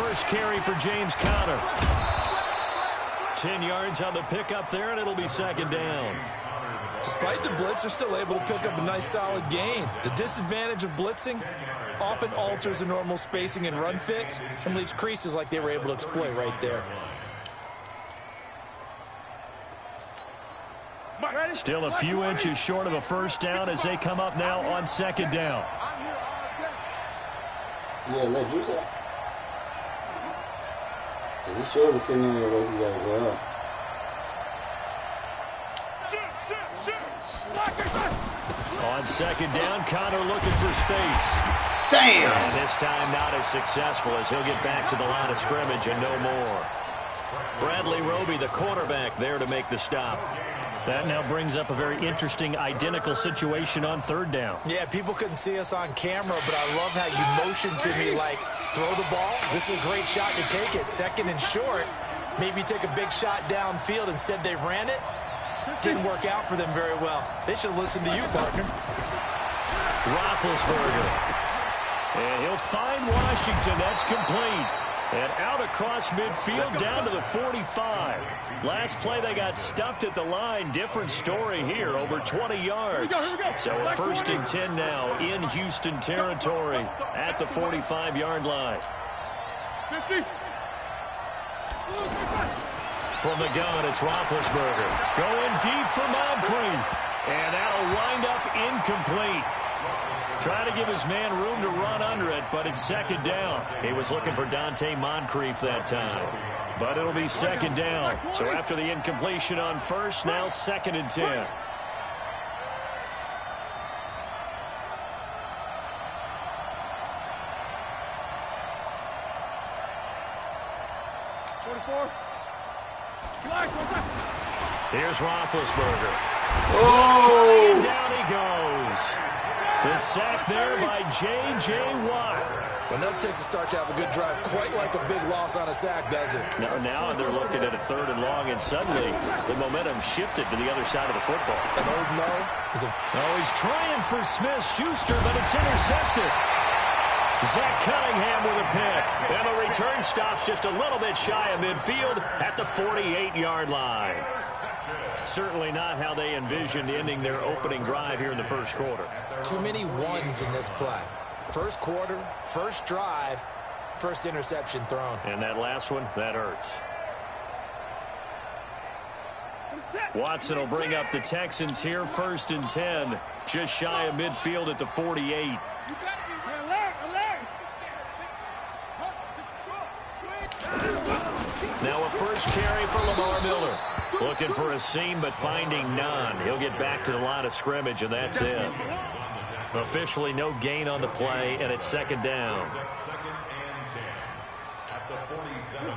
first carry for James Conner. 10 yards on the pickup there, and it'll be second down. Despite the blitz, they're still able to pick up a nice solid gain. The disadvantage of blitzing often alters the normal spacing and run fits and leaves creases like they were able to exploit right there. Still a few inches short of a first down as they come up now on second down. Yeah, let you say. He showed the scenario like he got to go up. On second down, Conner looking for space. Damn! And this time not as successful as he'll get back to the line of scrimmage and no more. Bradley Roby, the quarterback, there to make the stop. That now brings up a very interesting identical situation on third down. Yeah, people couldn't see us on camera, but I love how you motioned to me like, throw the ball. This is a great shot to take it. Second and short. Maybe take a big shot downfield. Instead, they ran it. Didn't work out for them very well. They should have listened to you, partner. Roethlisberger. And he'll find Washington. That's complete. And out across midfield down to the 45. Last play they got stuffed at the line. Different story here, over 20 yards. So a first and 10 now in Houston territory at the 45-yard line. 50. From the gun, it's Roethlisberger. Going deep for Moncrief. And that'll wind up incomplete. Trying to give his man room to run under it, but it's second down. He was looking for Dante Moncrief that time. But it'll be second down. So after the incompletion on first, now second and 10. Here's Roethlisberger. Oh! And down he goes. The sack there by J.J. Watt. Well, that takes a start to have a good drive. Quite like a big loss on a sack, does it? Now they're looking at a third and long, and suddenly the momentum shifted to the other side of the football. An old no is a... Oh, he's trying for Smith-Schuster, but it's intercepted. Zach Cunningham with a pick. And the return stops just a little bit shy of midfield at the 48-yard line. Certainly not how they envisioned ending their opening drive here in the first quarter. Too many ones in this play. First quarter, first drive, first interception thrown. And that last one, that hurts. Watson will bring up the Texans here, first and 10. Just shy of midfield at the 48. Now a first carry for Lamar Miller. Looking for a seam, but finding none. He'll get back to the line of scrimmage, and that's it. Officially no gain on the play, and it's second down.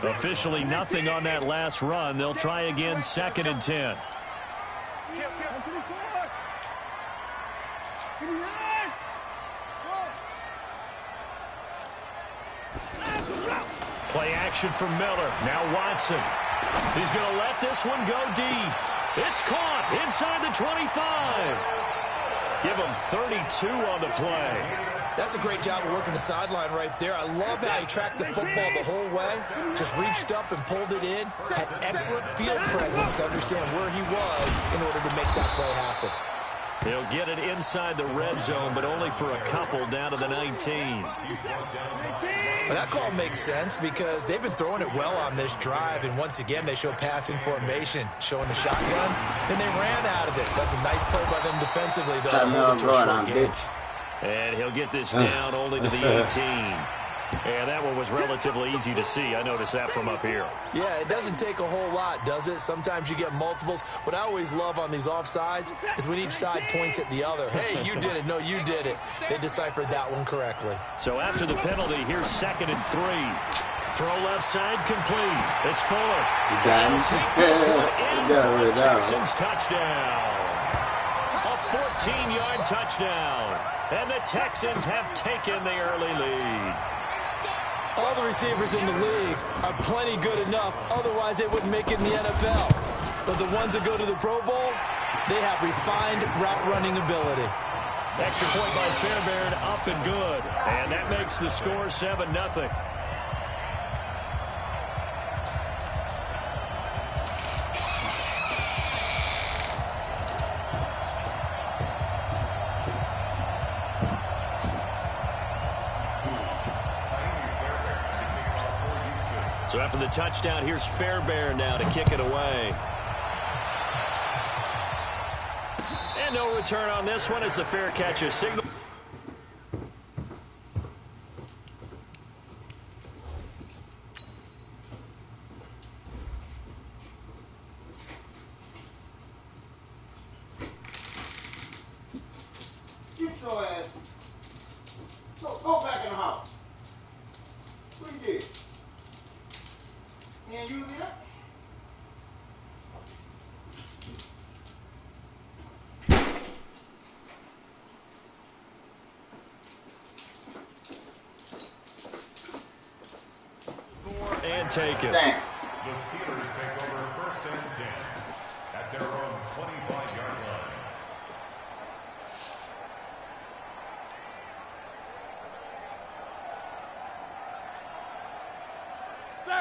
Officially nothing on that last run. They'll try again, second and 10. Play action from Miller. Now Watson. He's going to let this one go deep. It's caught inside the 25. Give him 32 on the play. That's a great job of working the sideline right there. I love how he tracked the football the whole way. Just reached up and pulled it in. Had excellent field presence to understand where he was in order to make that play happen. He'll get it inside the red zone, but only for a couple down to the 19. Well, that call makes sense because they've been throwing it well on this drive, and once again, they show passing formation, showing the shotgun. Then they ran out of it. That's a nice play by them defensively, though. Hold it to a short game. And he'll get this down only to the 18. And that one was relatively easy to see. I noticed that from up here. Yeah, it doesn't take a whole lot, does it? Sometimes you get multiples. What I always love on these offsides is when each side points at the other. Hey, you did it. No, you did it. They deciphered that one correctly. So after the penalty, here's second and 3. Throw left side complete. It's Fuller. Got the Texans touchdown. A 14-yard touchdown. And the Texans have taken the early lead. All the receivers in the league are plenty good enough. Otherwise, they wouldn't make it in the NFL. But the ones that go to the Pro Bowl, they have refined route running ability. Extra point by Fairbairn, up and good. And that makes the score 7-0. So after the touchdown, here's Fairbairn now to kick it away. And no return on this one as the fair catch is signaled. Get your ass. Go back in the house. What you did? And you there? And take it. Damn. The Steelers take over 1st and 10 at their own 25-yard line.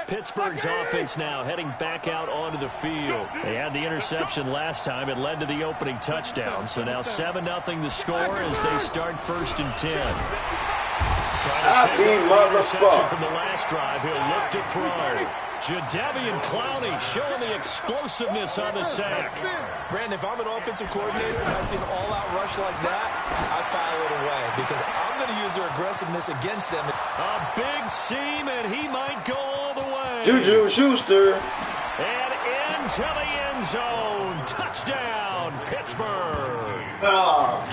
Pittsburgh's offense now heading back out onto the field. They had the interception last time. It led to the opening touchdown. So now 7-0 the score as they start 1st and 10. Trying to shake off the interception from the last drive. He'll look to throw. Jadeveon Clowney showing the explosiveness on the sack. Brandon, if I'm an offensive coordinator and I see an all-out rush like that, I file it away because I'm going to use their aggressiveness against them. A big seam, and he might go all the way. Juju Schuster. And into the end zone. Touchdown, Pittsburgh.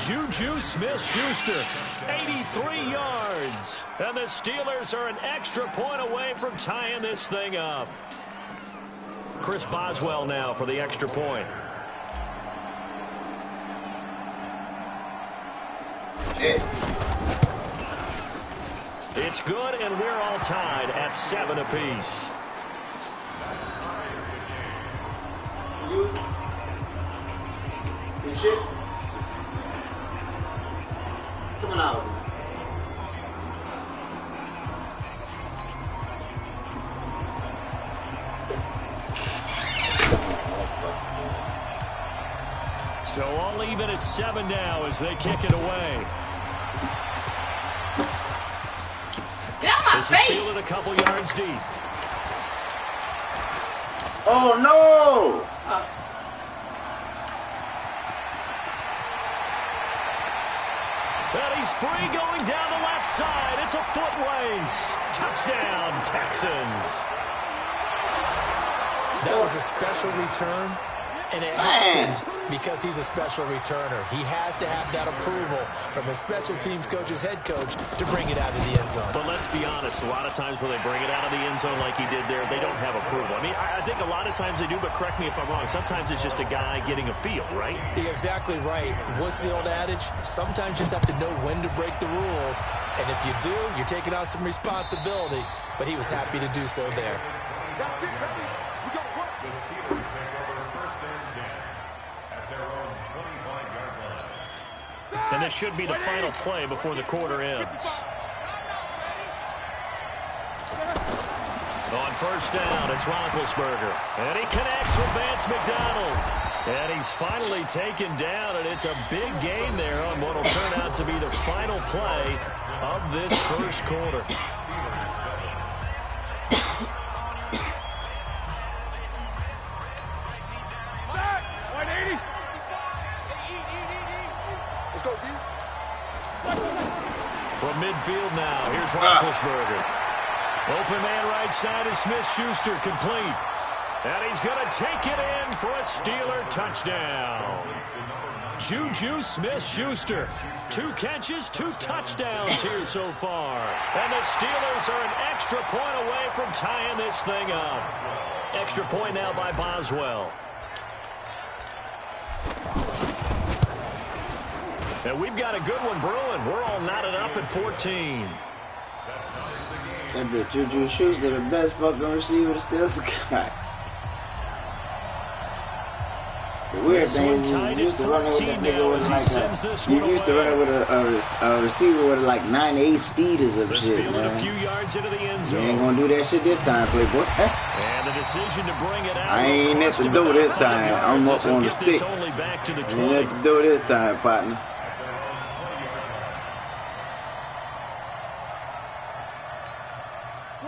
Juju Smith-Schuster, 83 yards. And the Steelers are an extra point away from tying this thing up. Chris Boswell now for the extra point. It's good, and we're all tied at 7 apiece. Good shit. Coming out. So all even at 7 now as they kick it away. Get out my This face! is fielded a couple yards deep. Oh no! And he's free going down the left side. It's a foot race. Touchdown, Texans. That was a special return, and it happened because he's a special returner. He has to have that approval from his special teams coach's head coach to bring it out of the end zone. But let's be honest, a lot of times when they bring it out of the end zone like he did there, they don't have approval. I mean, I think a lot of times they do, but correct me if I'm wrong. Sometimes it's just a guy getting a feel, right? You're exactly right. What's the old adage? Sometimes you just have to know when to break the rules. And if you do, you're taking on some responsibility. But he was happy to do so there. That's it, baby. We got work. The Steelers take over 1st and 10 at their own 25-yard line. And this should be the final play before the quarter ends. On 1st down, it's Roethlisberger. And he connects with Vance McDonald. And he's finally taken down, and it's a big gain there on what will turn out to be the final play of this first quarter. Back. 180. Let's go, D. From midfield now, here's Roethlisberger. Open man right side is Smith-Schuster, complete. And he's going to take it in for a Steeler touchdown. Juju Smith-Schuster. 2 catches, 2 touchdowns here so far. And the Steelers are an extra point away from tying this thing up. Extra point now by Boswell. And we've got a good one brewing. We're all knotted up at 14. That bitch Juju Schuster, the best fucking receiver the Steelers got. The weird thing is you used to run it with that nigga with like you used to run it with a receiver with like 9-8 speed or some shit, man. A few yards into the end zone. You ain't gonna do that shit this time, playboy. And the decision to bring it out. I ain't have to do this time. I'm up on the stick. Only back to the I ain't have to do this time, partner.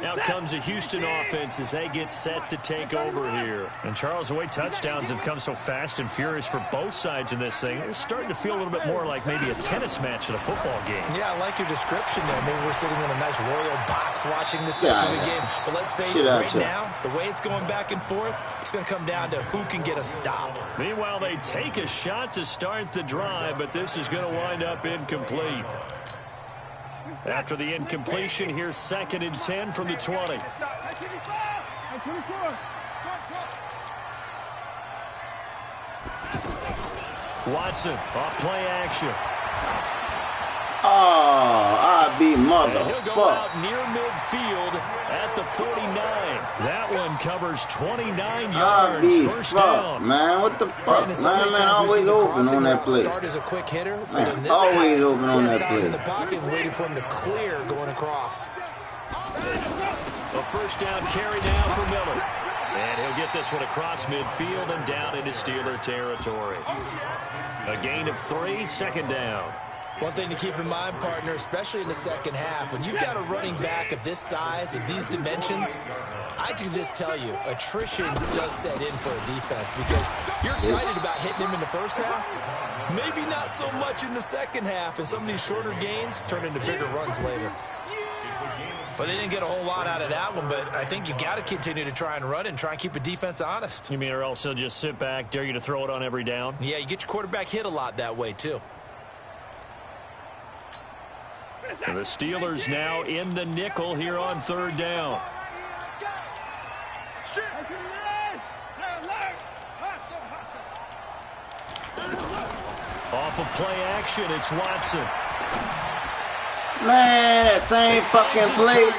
Out comes a Houston offense as they get set to take over here. And Charles, the way touchdowns have come so fast and furious for both sides in this thing, it's starting to feel a little bit more like maybe a tennis match in a football game. Yeah, I like your description there. Maybe we're sitting in a nice royal box watching this type of a game. But let's face it, right now, the way it's going back and forth, it's going to come down to who can get a stop. Meanwhile, they take a shot to start the drive, but this is going to wind up incomplete. After the incompletion, here's 2nd and 10 from the 20. Watson, off play action. Oh, I be motherfucker. He'll go out near midfield at the 49. That one covers 29 yards. First down. Man, what the fuck? Man, always open on that play. Start as a quick hitter, man, always open on that play. In the pocket and waiting for him to clear going across. A first down carry now for Miller. And he'll get this one across midfield and down into Steeler territory. A gain of 3, 2nd down. One thing to keep in mind, partner, especially in the second half, when you've got a running back of this size and these dimensions, I can just tell you, attrition does set in for a defense because you're excited about hitting him in the first half. Maybe not so much in the second half, and some of these shorter gains turn into bigger runs later. But they didn't get a whole lot out of that one, but I think you've got to continue to try and run and try and keep a defense honest. You mean or else he'll just sit back, dare you to throw it on every down? Yeah, you get your quarterback hit a lot that way, too. And the Steelers now in the nickel here on 3rd down. Off of play action, it's Watson. Man, that same fucking play.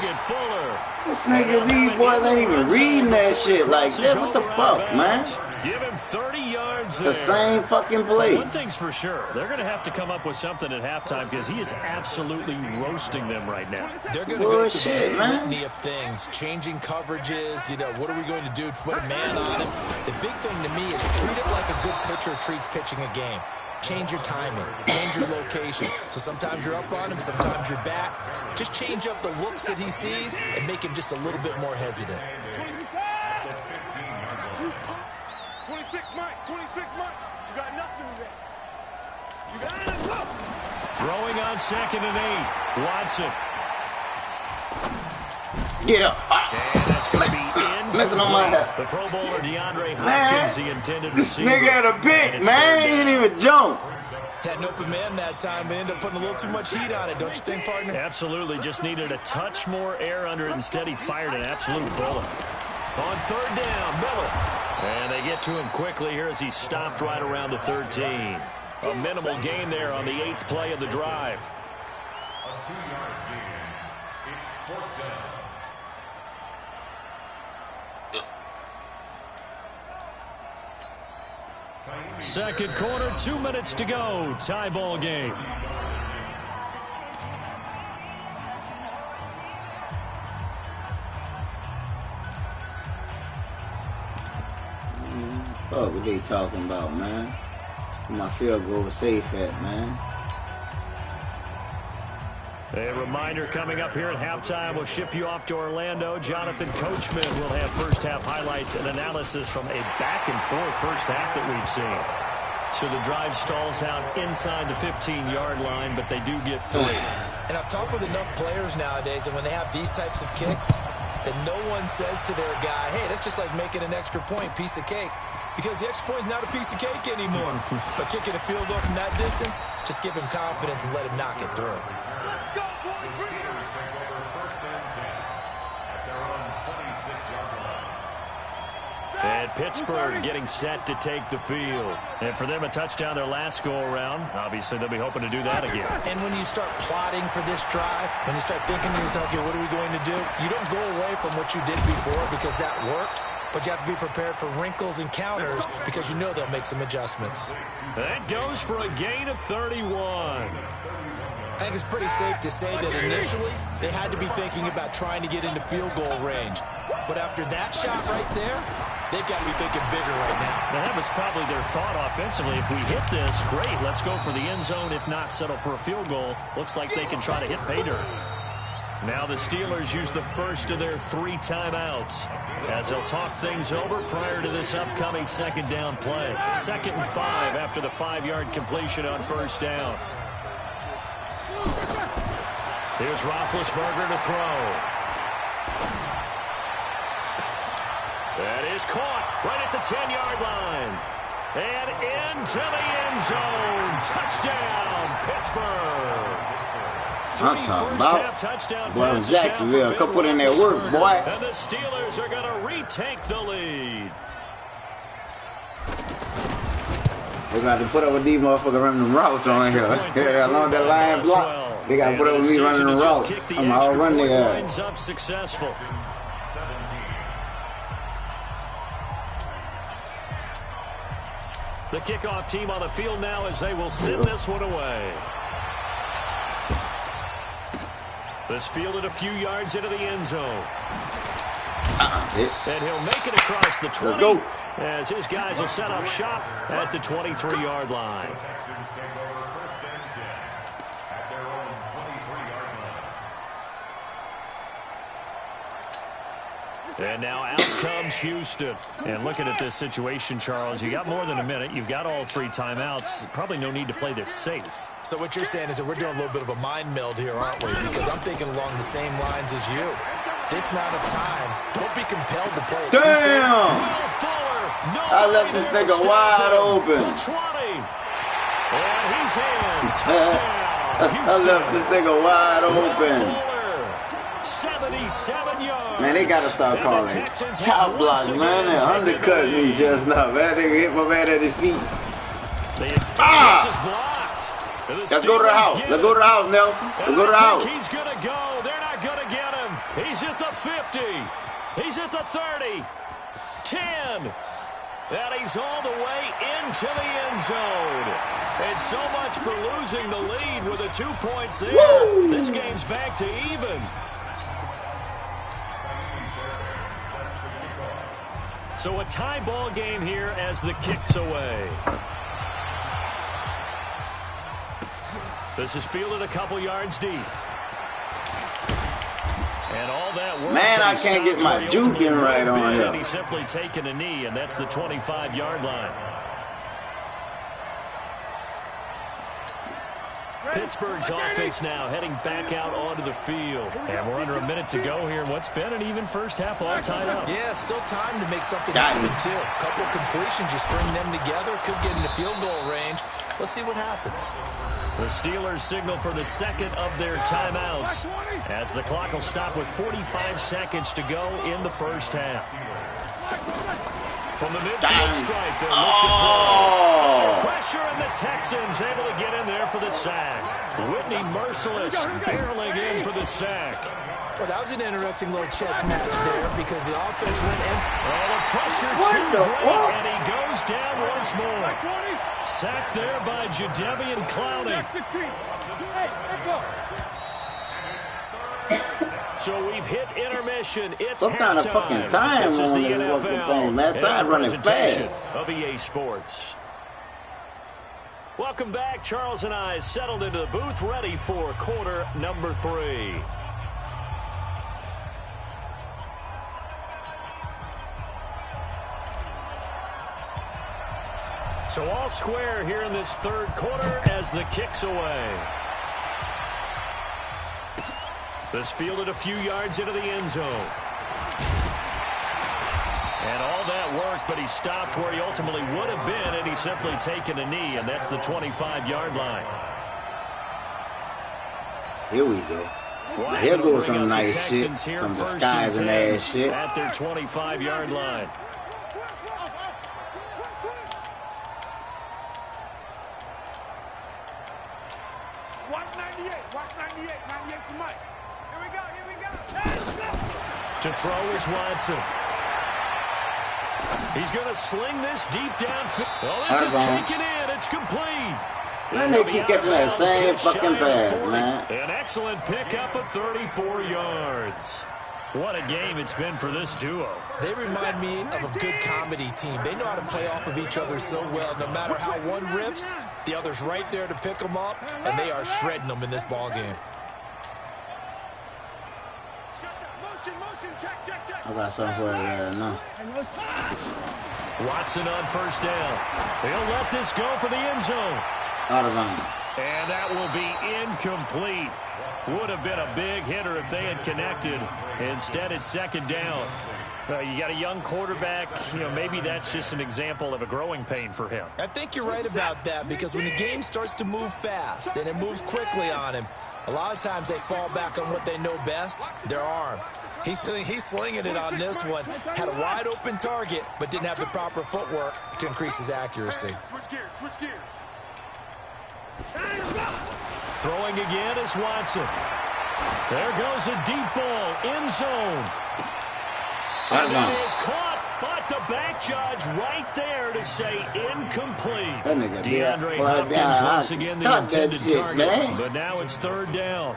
This nigga, these boys ain't even reading that shit like that. What the fuck, man? Give him 30 yards there. The same fucking play. One thing's for sure, they're going to have to come up with something at halftime because he is absolutely roasting them right now. They're going to go through a litany of things, changing coverages, you know, what are we going to do to put a man on him? The big thing to me is treat it like a good pitcher treats pitching a game. Change your timing, change your location. So sometimes you're up on him, sometimes you're back. Just change up the looks that he sees and make him just a little bit more hesitant. 26 Mike, 26 Mike. You got nothing there. You got it. Throwing on 2nd and 8. Watson. Get up. And that's going to be in. Messing on my head. The Pro Bowler DeAndre Hopkins, the intended receiver. This nigga had a pick, man. He didn't even jump. Had an open man that time, but ended up putting a little too much heat on it, don't you think, partner? Absolutely. Just needed a touch more air under it. Instead, he fired an absolute bullet. On 3rd down, Miller. And they get to him quickly here as he stopped right around the 13. A minimal gain there on the 8th play of the drive. A 2-yard gain. It's 4th down. Second quarter, 2 minutes to go. Tie ball game. Fuck what they talking about, man? Where my field goal safe at, man? A reminder coming up here at halftime. We'll ship you off to Orlando. Jonathan Coachman will have first-half highlights and analysis from a back-and-forth first half that we've seen. So the drive stalls out inside the 15-yard line, but they do get 3. And I've talked with enough players nowadays, and when they have these types of kicks, that no one says to their guy, hey, that's just like making an extra point, piece of cake. Because the extra point is not a piece of cake anymore. But kicking a field goal from that distance, just give him confidence and let him knock it through. And Pittsburgh getting set to take the field. And for them, a touchdown their last go-around. Obviously, they'll be hoping to do that again. And when you start plotting for this drive, when you start thinking to yourself, okay, what are we going to do? You don't go away from what you did before because that worked. But you have to be prepared for wrinkles and counters because you know they'll make some adjustments. That goes for a gain of 31. I think it's pretty safe to say that initially they had to be thinking about trying to get into field goal range. But after that shot right there, they've got to be thinking bigger right now. Now, that was probably their thought offensively. If we hit this, great. Let's go for the end zone. If not, settle for a field goal. Looks like they can try to hit pay dirt. Now the Steelers use the first of their 3 timeouts as they'll talk things over prior to this upcoming second down play. 2nd and 5 after the 5-yard completion on first down. Here's Roethlisberger to throw. That is caught right at the 10-yard line. And into the end zone. Touchdown, Pittsburgh. I'm talking about. Boy, Jacksonville, come put in their work, boy. And the Steelers are going to retake the lead. They got to put up with these motherfuckers running the routes on here. Yeah, along that line block. They got to put up with me running the routes. I'm all run their ass. Up successful. The kickoff team on the field now as they will send this one away. This fielded a few yards into the end zone. And he'll make it across the 20. Let's go. As his guys will set up shop at the 23-yard line. And now out comes Houston. And looking at this situation, Charles, you got more than a minute. You've got all 3 timeouts. Probably no need to play this safe. So what you're saying is that we're doing a little bit of a mind meld here, aren't we? Because I'm thinking along the same lines as you. This amount of time, don't be compelled to play it too safe. Damn! I left this nigga wide open. 20. And he's in. Touchdown, I left this nigga wide open. 77 yards. Man, they gotta start calling chop block, man. They undercut me just now, man. They hit my man at his feet. Let's go to the house. Let's go to the house, Nelson. Let's go to the house. He's gonna go. They're not gonna get him. He's at the 50. He's at the 30. 10. And he's all the way into the end zone. And so much for losing the lead with the 2 points there. Woo! This game's back to even. So a tie ball game here as the kick's away. This is fielded a couple yards deep. And all that work. Man, I can't get my juke in right on here. And he's simply taking a knee, and that's the 25-yard line. Pittsburgh's offense now heading back out onto the field. And we're under a minute to go here in what's been an even first half, all tied up. Yeah, still time to make something happen, too. A couple completions, you string them together, could get into field goal range. Let's see what happens. The Steelers signal for the second of their timeouts as the clock will stop with 45 seconds to go in the first half. From the midfield stripe, they'll look to throw. Pressure, and the Texans able to get in there for the sack. Whitney Merciless barreling in for the sack. Well, that was an interesting little chess match there because the offense went in. Oh, the pressure too great, and he goes down once more. Sacked there by Jadeveon Clowney. So we've hit intermission. It's what kind of fucking time this is on the this NFL. fucking thing, man? Time running fast. Of EA Sports. Welcome back. Charles and I settled into the booth, ready for quarter number 3. So all square here in this third quarter as the kick's away. This fielded a few yards into the end zone. And all that work, but he stopped where he ultimately would have been, and he's simply taken a knee, and that's the 25-yard line. Here we go. Now here goes some nice shit, some disguising ass shit. At their 25-yard line. To throw is Watson. He's going to sling this deep downfield. Oh, this is taken in. It's complete. Man, they keep catching that same fucking pass, man. An excellent pickup of 34 yards. What a game it's been for this duo. They remind me of a good comedy team. They know how to play off of each other so well. No matter how one riffs, the other's right there to pick them up, and they are shredding them in this ball game. I got something for you now. Watson on first down. He'll let this go for the end zone. Out of bounds. And that will be incomplete. Would have been a big hitter if they had connected. Instead, it's second down. You got a young quarterback. Maybe that's just an example of a growing pain for him. I think you're right about that, because when the game starts to move fast and it moves quickly on him, a lot of times they fall back on what they know best, their arm. He's slinging it on this one. Had a wide open target, but didn't have the proper footwork to increase his accuracy. Switch gears. Throwing again is Watson. There goes a deep ball, end zone. And it is caught, but the back judge right there to say incomplete. DeAndre Hopkins once again the intended target, but now it's third down.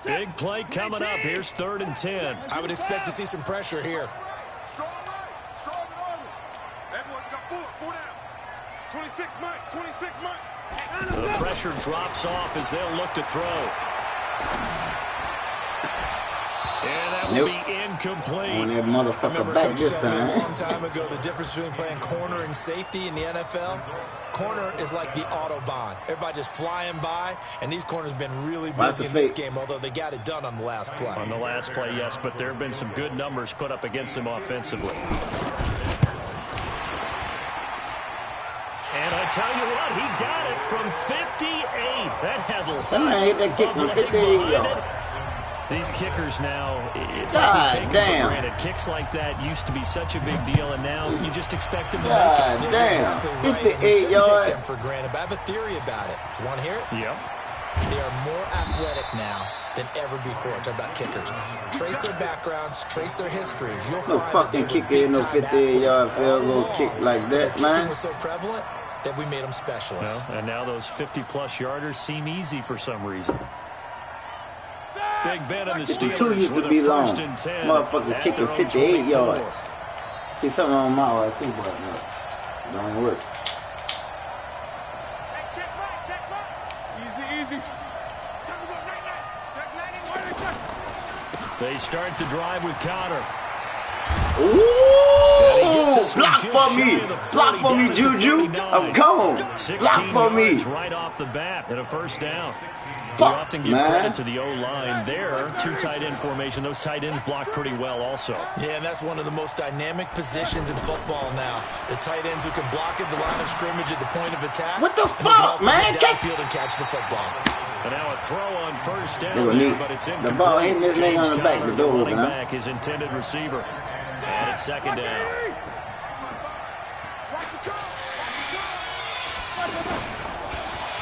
Big play coming up. Here's 3rd and 10. I would expect to see some pressure here. Strong right, strong arm. Everyone got four down. 26 Mike. The pressure drops off as they'll look to throw. And that will be incomplete. On that motherfucker back this time. A long time ago, the difference between playing corner and safety in the NFL, corner is like the Autobahn. Everybody just flying by, and these corners have been really busy in this game, although they got it done on the last play. On the last play, yes, but there have been some good numbers put up against them offensively. And I tell you what, he got it from 58. That had lots hit that kick from 58 yards. These kickers now, it's like we take them for granted. Kicks like that used to be such a big deal, and now you just expect them to make it. Damn. Exactly right. 58 yards. Take them for granted, but I have a theory about it. You want to hear it? Yep. They are more athletic now than ever before. Talk about kickers. Trace their backgrounds, trace their histories. You'll No find fucking kicker in no 58-yard field goal kick like that, man. Kicking was so prevalent that we made them specialists. Well, and now those 50-plus yarders seem easy for some reason. Big Ben and the 52 Steelers used with to a be long. 1st and 10. Motherfucker kicking 58 yards. See something on my way too, but don't work. Easy. They start the drive with Connor. Ooh! Block for me! Block for me, Juju! I'm gone! Block for me! Right off the bat and a first down. We often give credit to the O-line there. 2 tight end formation. Those tight ends block pretty well also. Yeah, and that's one of the most dynamic positions in football now. The tight ends who can block at the line of scrimmage at the point of attack. What the fuck, man? Get downfield and catch the football. And now a throw on first down there, but it's incomplete. The ball hit this nigga on the back, the door running open, huh? back, his intended receiver. And it's second down.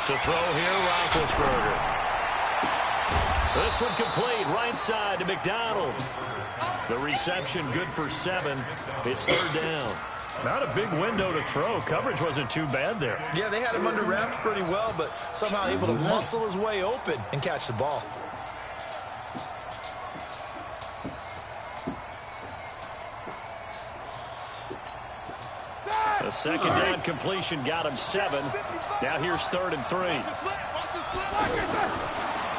To throw here, Roethlisberger. This one complete, right side to McDonald. The reception good for 7. It's 3rd down. Not a big window to throw. Coverage wasn't too bad there. Yeah, they had him under wraps pretty well, but somehow able to muscle his way open and catch the ball. The second down completion got him 7. Now here's 3rd and 3.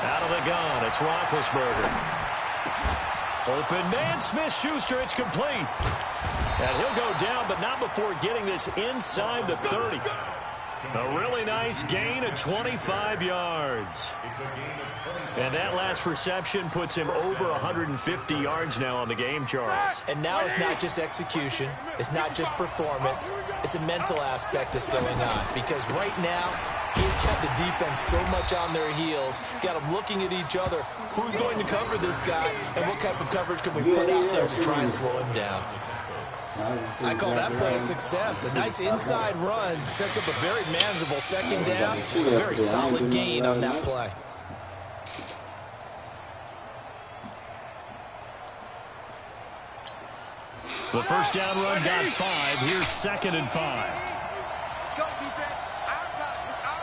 Out of the gun, it's Roethlisberger. Open man, Smith-Schuster, it's complete. And he'll go down, but not before getting this inside the 30. A really nice gain of 25 yards. And that last reception puts him over 150 yards now on the game, Charles. And now it's not just execution. It's not just performance. It's a mental aspect that's going on. Because right now, he's kept the defense so much on their heels, got them looking at each other. Who's going to cover this guy, and what type of coverage can we put out there to try and slow him down? I call that play a success. A nice inside run sets up a very manageable second down. A very solid gain on that play. The first down run got 5. Here's 2nd and 5. Let's go, defense. Our time. It's our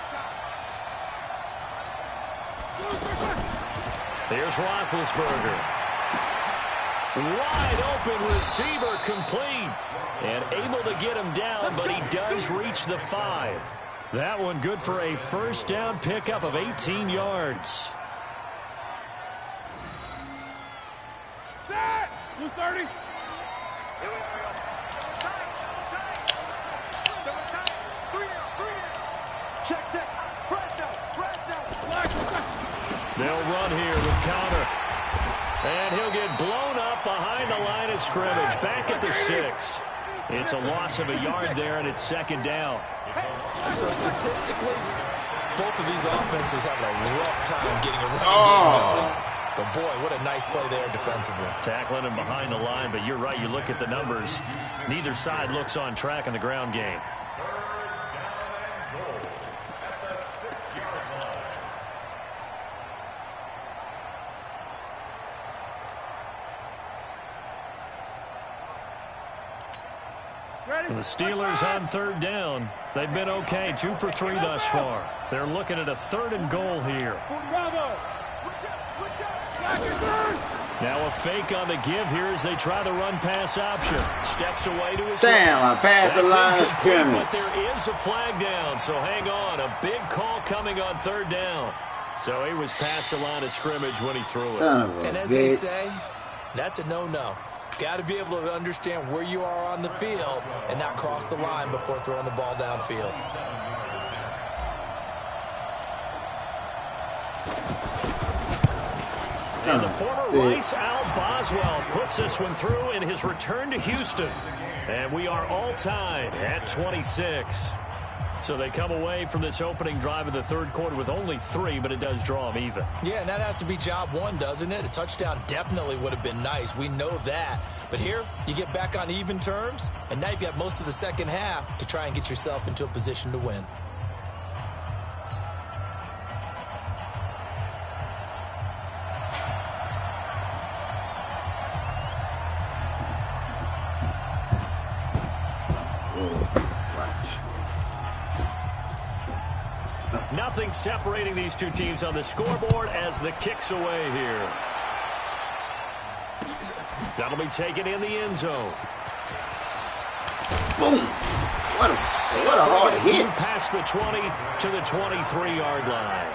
time. Here's Roethlisberger. Wide open receiver complete. And able to get him down, but he does reach the 5. That one good for a first down pickup of 18 yards. Set! 230. Check. They'll run here with Connor. And he'll get blown up behind the line of scrimmage. Back at the 6. It's a loss of a yard there, and it's second down. So statistically, both of these offenses have a rough time getting a running game going. But boy, what a nice play there defensively. Tackling him behind the line, but you're right. You look at the numbers. Neither side looks on track in the ground game. The Steelers on third down. They've been okay, 2 for 3 thus far. They're looking at a 3rd and goal here. Now a fake on the give here as they try the run-pass option. Steps away to his I passed the line of scrimmage. But there is a flag down, so hang on. A big call coming on 3rd down. So he was past the line of scrimmage when he threw it. Son of a and as bitch. they say, that's a no-no. Got to be able to understand where you are on the field and not cross the line before throwing the ball downfield. And the former Rice Al Boswell puts this one through in his return to Houston. And we are all tied at 26. So they come away from this opening drive in the 3rd quarter with only 3, but it does draw them even. Yeah, and that has to be job 1, doesn't it? A touchdown definitely would have been nice. We know that. But here, you get back on even terms, and now you've got most of the second half to try and get yourself into a position to win. Nothing separating these two teams on the scoreboard as the kick's away here. That'll be taken in the end zone. Boom. What a hard hit. Past the 20 to the 23-yard line.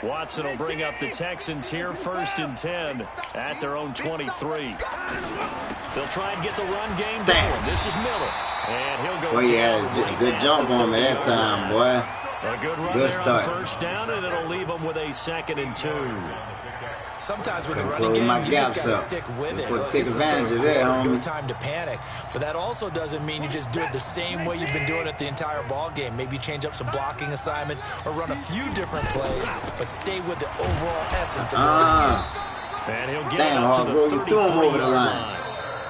Watson will bring up the Texans here 1st and 10 at their own 23. They'll try and get the run game going. This is Miller. And he'll go Boy, he had a good jump on me that time, boy. A good run Good there start. on 1st down, and it'll leave them with a 2nd and 2. Sometimes with the Close running game, my you just gaps got to up. stick with it. We'll Look, take this is the advantage 3rd of that, quarter, no homie. time to panic. But that also doesn't mean you just do it the same way you've been doing it the entire ball game. Maybe change up some blocking assignments or run a few different plays, but stay with the overall essence of the game. And he'll get Damn, up to the bro, you threw him over the 33-yard line.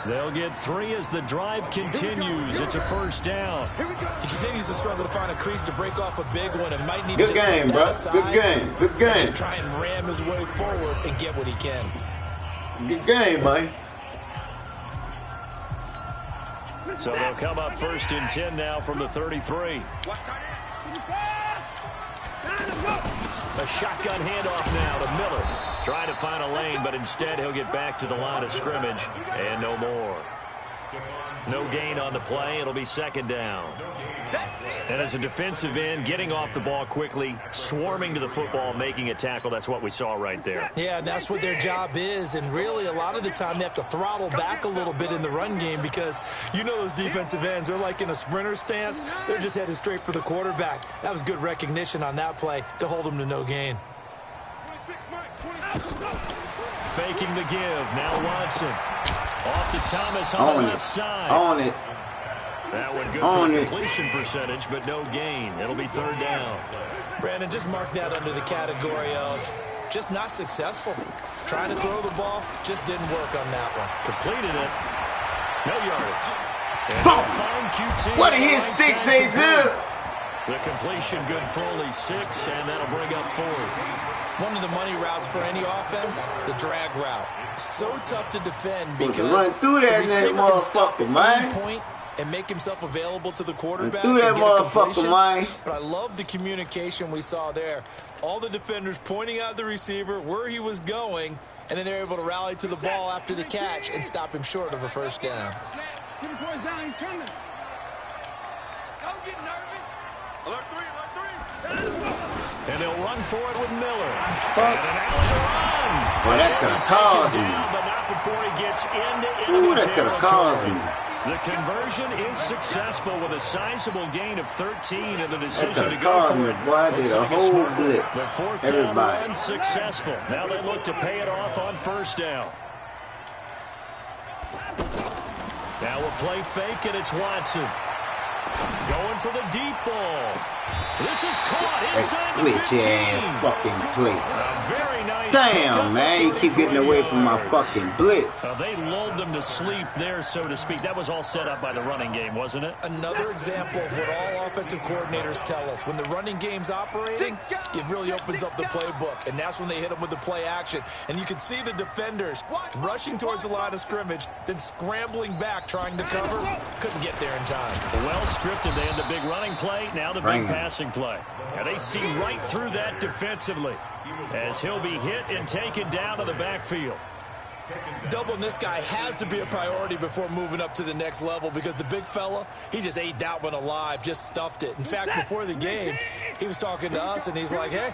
They'll get 3 as the drive continues. It's a 1st down. He continues to struggle to find a crease to break off a big one and might need Good to just game, put bro. that aside Good game. Good and game. just try and ram his way forward and get what he can. Good game, man. So they'll come up 1st and 10 now from the 33. A shotgun handoff now to Miller. Trying to find a lane, but instead he'll get back to the line of scrimmage and no more. No gain on the play. It'll be 2nd down. And as a defensive end, getting off the ball quickly, swarming to the football, making a tackle, that's what we saw right there. Yeah, that's what their job is, and really a lot of the time they have to throttle back a little bit in the run game because you know those defensive ends, they're like in a sprinter stance. They're just headed straight for the quarterback. That was good recognition on that play to hold them to no gain. Faking the give. Now Watson. Off to Thomas on the left side. On it. That one good for the completion percentage, but no gain. It'll be 3rd down. Brandon, just mark that under the category of just not successful. Trying to throw the ball, just didn't work on that one. Completed it. No yardage. And Boom. find QT. What a hit, stick, Caesar. The completion good for only 6, and that'll bring up 4th. One of the money routes for any offense, the drag route. So tough to defend because run through that the receiver can stop motherfucker, at any man. point and make himself available to the quarterback. Do that motherfucker, man. But I love the communication we saw there. All the defenders pointing out the receiver, where he was going, and then they're able to rally to the ball after the catch and stop him short of a first down. Keep the boys down. He's coming. Don't get nervous. Alert three. And they'll run for it with Miller. Fuck. And an alley to run. Boy, that could have caused me. But not before he gets into Ooh, that could have caused me. The conversion is successful with a sizable gain of 13 and the That decision could to have go caused for me, it. boy. I did a whole blitz. The fourth down Everybody. run successful. Now they look to pay it off on first down. Now a play fake, and it's Watson. Going for the deep ball. This is caught inside the 15. Glitch-ass fucking play. A very nice Damn, man. You keep getting away from my fucking blitz. They lulled them to sleep there, so to speak. That was all set up by the running game, wasn't it? Another example of what all offensive coordinators tell us. When the running game's operating, it really opens up the playbook, and that's when they hit them with the play action. And you can see the defenders rushing towards the line of scrimmage, then scrambling back, trying to cover. Couldn't get there in time. Well scripted. They had the big running play, now the big passing play. And they see right through that defensively as he'll be hit and taken down to the backfield. Doubling this guy has to be a priority before moving up to the next level because the big fella, he just ate that one alive, just stuffed it. In fact, before the game, he was talking to us, and he's like, hey,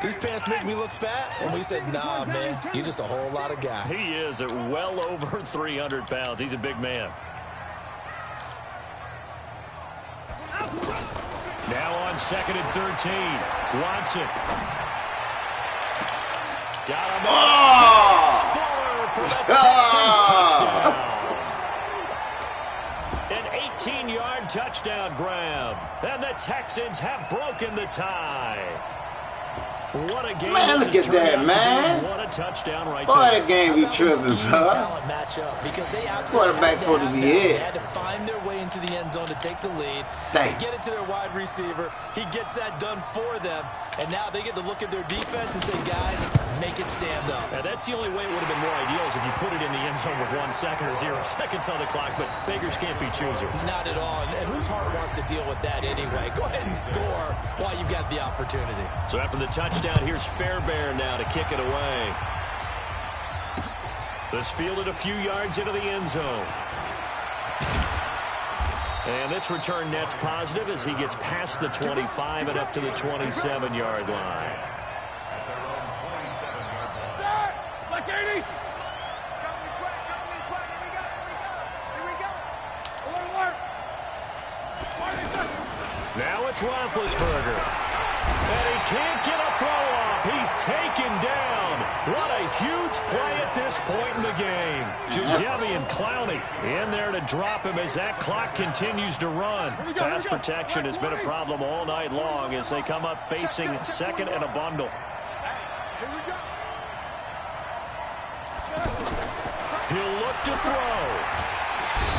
these pants make me look fat. And we said, nah, man, you're just a whole lot of guy. He is at well over 300 pounds. He's a big man. Now on 2nd and 13, Watson. Got him. Fuller for the Texans touchdown. An 18-yard touchdown grab. And the Texans have broken the tie. What a game. Man, look at that, man. What a touchdown right Boy, there. the game be tripping, bro. Quarterback supposed to be They it. had to find their way into the end zone to take the lead. Dang. They get it to their wide receiver. He gets that done for them. And now they get to look at their defense and say, guys, make it stand up. Now, that's the only way it would have been more ideal is if you put it in the end zone with 1 second or 0 seconds on the clock, but beggars can't be choosers. Not at all. And whose heart wants to deal with that anyway? Go ahead and score while you've got the opportunity. So after the touchdown, here's Fairbairn now to kick it away. This fielded a few yards into the end zone. And this return net's positive as he gets past the 25 and up to the 27-yard line. Like 80. Now it's Roethlisberger. And he can't get a throw off. He's taken down. What a huge play at this point in the game. Jadeveon Clowney in there to drop him as that clock continues to run. Pass protection has been a problem all night long as they come up facing 2nd and a bundle. He'll look to throw.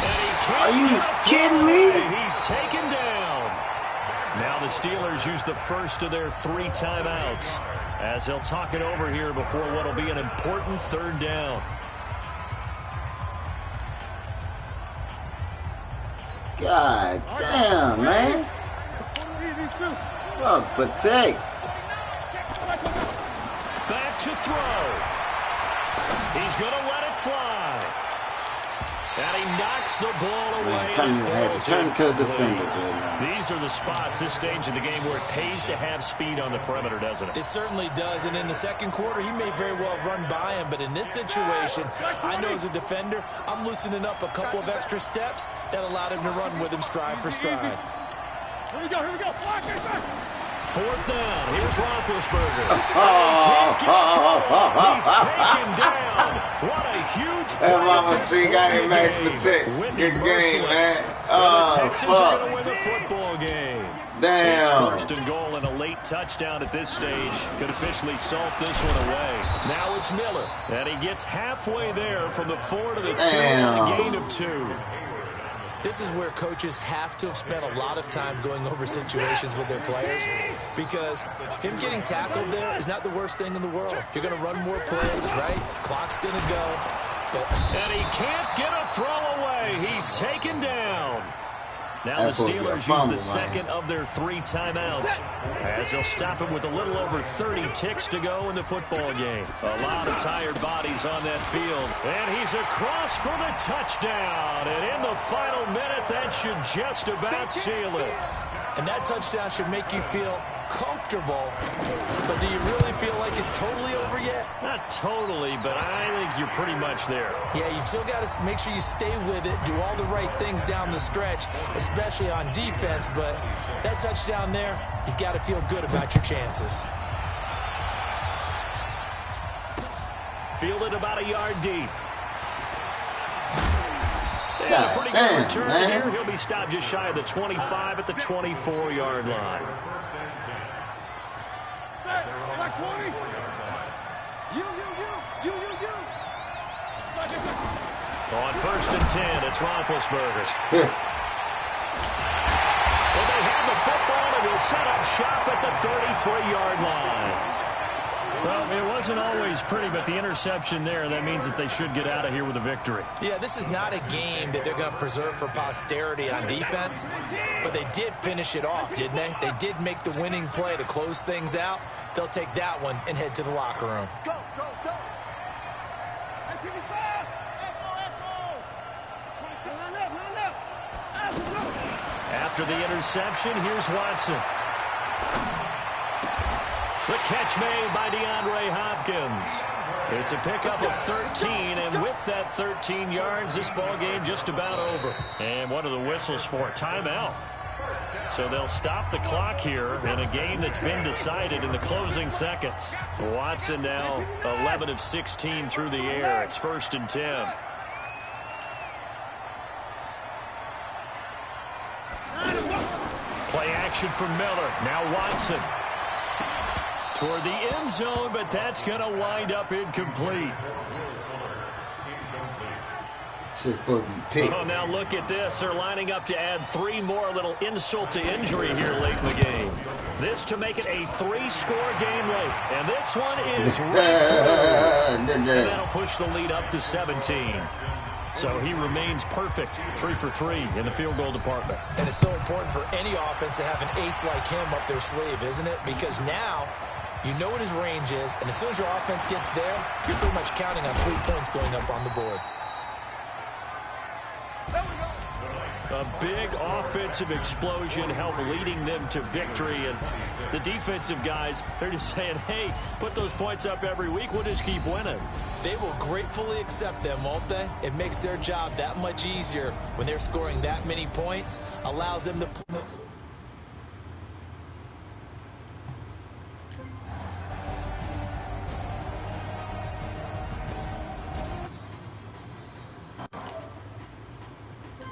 And he can't. Are you kidding me? He's taken down. Now the Steelers use the first of their 3 timeouts as they'll talk it over here before what will be an important 3rd down. God damn, man. Fuck, protect. Back to throw. He's going to let it fly. And he knocks the ball away. Turn to the defender. These are the spots, this stage of the game, where it pays to have speed on the perimeter, doesn't it? It certainly does, and in the second quarter, he may very well run by him, but in this situation, I know as a defender, I'm loosening up a couple of extra steps that allowed him to run with him stride for stride. Here we go. 4th down. Here's Roethlisberger. He's taken down. What a huge play. That mama still got him max protect. Good game, man. The Texans are going to win the football game. Damn. It's 1st and goal and a late touchdown at this stage. Could officially salt this one away. Now it's Miller. And he gets halfway there from the 4 to the 2 on a gain of 2. This is where coaches have to have spent a lot of time going over situations with their players because him getting tackled there is not the worst thing in the world. You're going to run more plays, right? Clock's going to go. And he can't get a throw away. He's taken down. Now the Steelers use the second of their 3 timeouts as they'll stop it with a little over 30 ticks to go in the football game. A lot of tired bodies on that field. And he's across for the touchdown. And in the final minute, that should just about seal it. And that touchdown should make you feel comfortable. But do you really feel like it's totally over yet? Not totally, but I think you're pretty much there. Yeah, you've still got to make sure you stay with it, do all the right things down the stretch, especially on defense. But that touchdown there, you've got to feel good about your chances. Fielded about a yard deep. And a pretty good return here. He'll be stopped just shy of the 25 at the 24-yard line. On 1st and 10, it's Roethlisberger. Well, they have the football and will set up shop at the 33-yard line. Well, it wasn't always pretty, but the interception there, that means that they should get out of here with a victory. Yeah, this is not a game that they're going to preserve for posterity on defense, but they did finish it off, didn't they? They did make the winning play to close things out. They'll take that one and head to the locker room. Go, go, go. After the interception, here's Watson. The catch made by DeAndre Hopkins. It's a pickup of 13, and with that 13 yards, this ball game just about over. And what are the whistles for? Timeout. So they'll stop the clock here in a game that's been decided in the closing seconds. Watson now 11 of 16 through the air. It's 1st and 10. Play action from Miller. Now Watson. Toward the end zone, but that's going to wind up incomplete. Oh, now look at this. They're lining up to add 3 more, little insult to injury here late in the game. This to make it a 3-score game late. And this one is right through. And that'll push the lead up to 17. So he remains perfect, 3 for 3 in the field goal department. And it's so important for any offense to have an ace like him up their sleeve, isn't it? Because now you know what his range is, and as soon as your offense gets there, you're pretty much counting on 3 points going up on the board. A big offensive explosion helped leading them to victory. And the defensive guys, they're just saying, hey, put those points up every week. We'll just keep winning. They will gratefully accept them, won't they? It makes their job that much easier when they're scoring that many points. Allows them to